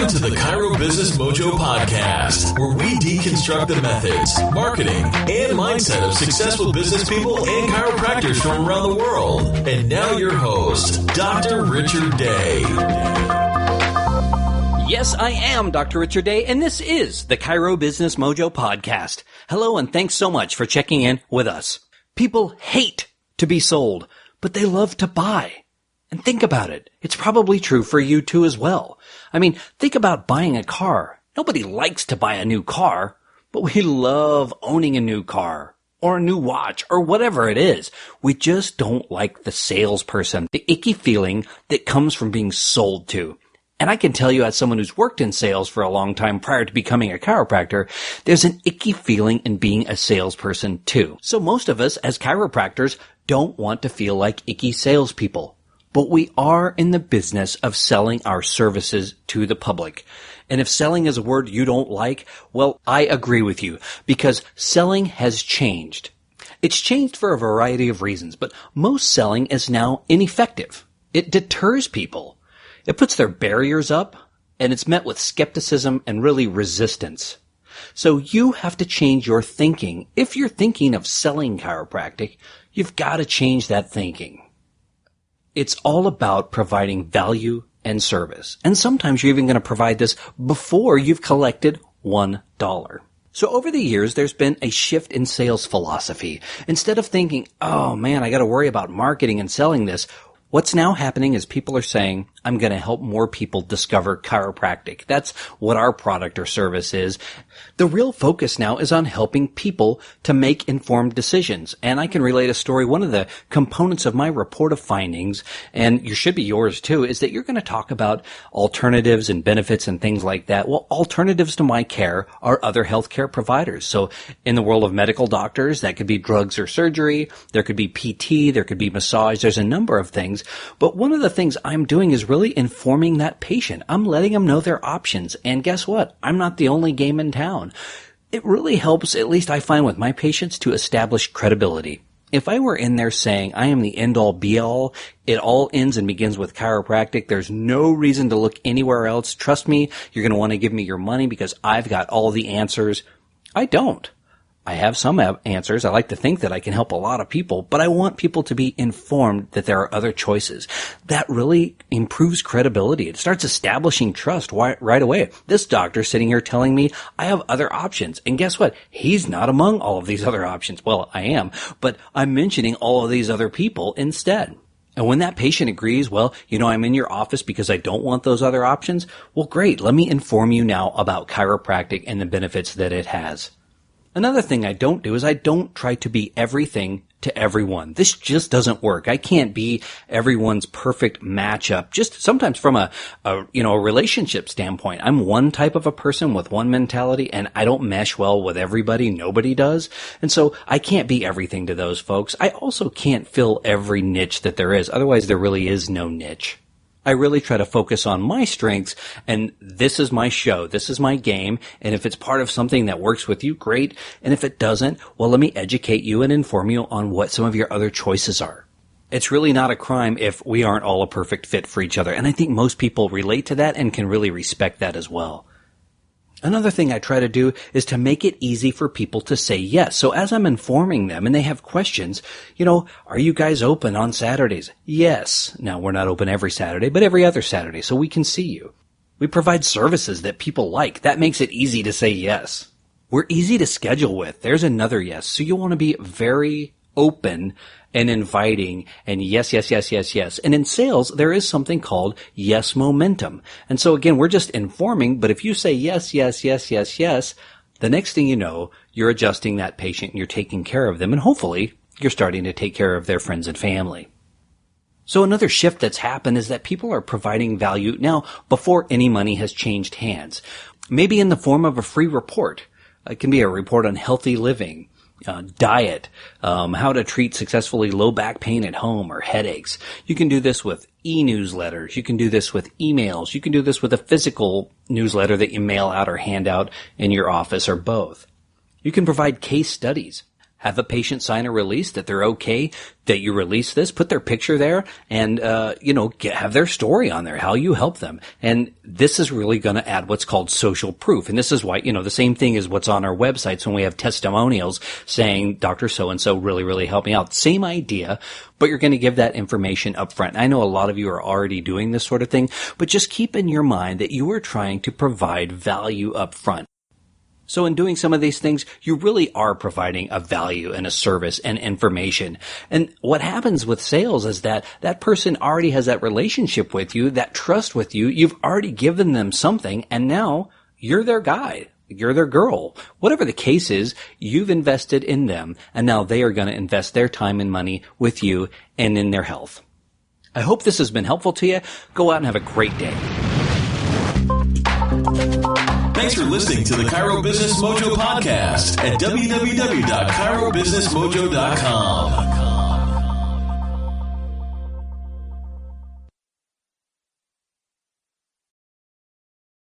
Welcome to the Chiro Business Mojo Podcast, where we deconstruct the methods, marketing, and mindset of successful business people and chiropractors from around the world. And now your host, Dr. Richard Day. Yes, I am Dr. Richard Day, and this is the Chiro Business Mojo Podcast. Hello, and thanks so much for checking in with us. People hate to be sold, but they love to buy. And think about it. It's probably true for you too as well. I mean, think about buying a car. Nobody likes to buy a new car, but we love owning a new car or a new watch or whatever it is. We just don't like the salesperson, the icky feeling that comes from being sold to. And I can tell you, as someone who's worked in sales for a long time prior to becoming a chiropractor, there's an icky feeling in being a salesperson too. So most of us as chiropractors don't want to feel like icky salespeople. But we are in the business of selling our services to the public. And if selling is a word you don't like, well, I agree with you, because selling has changed. It's changed for a variety of reasons, but most selling is now ineffective. It deters people. It puts their barriers up, and it's met with skepticism and really resistance. So you have to change your thinking. If you're thinking of selling chiropractic, you've got to change that thinking. It's all about providing value and service. And sometimes you're even going to provide this before you've collected $1. So over the years, there's been a shift in sales philosophy. Instead of thinking, oh man, I got to worry about marketing and selling this, what's now happening is people are saying, I'm going to help more people discover chiropractic. That's what our product or service is. The real focus now is on helping people to make informed decisions. And I can relate a story. One of the components of my report of findings, and you should be yours too, is that you're going to talk about alternatives and benefits and things like that. Well, alternatives to my care are other healthcare providers. So in the world of medical doctors, that could be drugs or surgery. There could be PT. There could be massage. There's a number of things. But one of the things I'm doing is really informing that patient. I'm letting them know their options. And guess what? I'm not the only game in town. It really helps, at least I find with my patients, to establish credibility. If I were in there saying, I am the end-all be-all, it all ends and begins with chiropractic, there's no reason to look anywhere else. Trust me, you're going to want to give me your money because I've got all the answers. I don't. I have some answers. I like to think that I can help a lot of people, but I want people to be informed that there are other choices. That really improves credibility. It starts establishing trust right away. This doctor's sitting here telling me I have other options. And guess what? He's not among all of these other options. Well, I am, but I'm mentioning all of these other people instead. And when that patient agrees, well, I'm in your office because I don't want those other options. Well, great. Let me inform you now about chiropractic and the benefits that it has. Another thing I don't do is I don't try to be everything to everyone. This just doesn't work. I can't be everyone's perfect matchup. Just sometimes from a relationship standpoint, I'm one type of a person with one mentality and I don't mesh well with everybody. Nobody does. And so I can't be everything to those folks. I also can't fill every niche that there is. Otherwise, there really is no niche. I really try to focus on my strengths, and this is my show. This is my game, and if it's part of something that works with you, great. And if it doesn't, well, let me educate you and inform you on what some of your other choices are. It's really not a crime if we aren't all a perfect fit for each other, and I think most people relate to that and can really respect that as well. Another thing I try to do is to make it easy for people to say yes. So as I'm informing them and they have questions, are you guys open on Saturdays? Yes. Now, we're not open every Saturday, but every other Saturday, so we can see you. We provide services that people like. That makes it easy to say yes. We're easy to schedule with. There's another yes. So you want to be very open and inviting and yes, yes, yes, yes, yes. And in sales, there is something called yes momentum. And so again, we're just informing, but if you say yes, yes, yes, yes, yes, the next thing you know, you're adjusting that patient and you're taking care of them. And hopefully you're starting to take care of their friends and family. So another shift that's happened is that people are providing value now before any money has changed hands. Maybe in the form of a free report. It can be a report on healthy living, diet, how to treat successfully low back pain at home or headaches. You can do this with e-newsletters. You can do this with emails. You can do this with a physical newsletter that you mail out or hand out in your office or both. You can provide case studies. Have a patient sign a release that they're okay that you release this, put their picture there, and, have their story on there, how you help them. And this is really going to add what's called social proof. And this is why, the same thing is what's on our websites when we have testimonials saying, Dr. So-and-so really, really helped me out. Same idea, but you're going to give that information up front. I know a lot of you are already doing this sort of thing, but just keep in your mind that you are trying to provide value up front. So in doing some of these things, you really are providing a value and a service and information. And what happens with sales is that person already has that relationship with you, that trust with you. You've already given them something, and now you're their guy. You're their girl. Whatever the case is, you've invested in them, and now they are going to invest their time and money with you and in their health. I hope this has been helpful to you. Go out and have a great day. Thanks for listening to the Chiro Business Mojo podcast at www.chirobusinessmojo.com.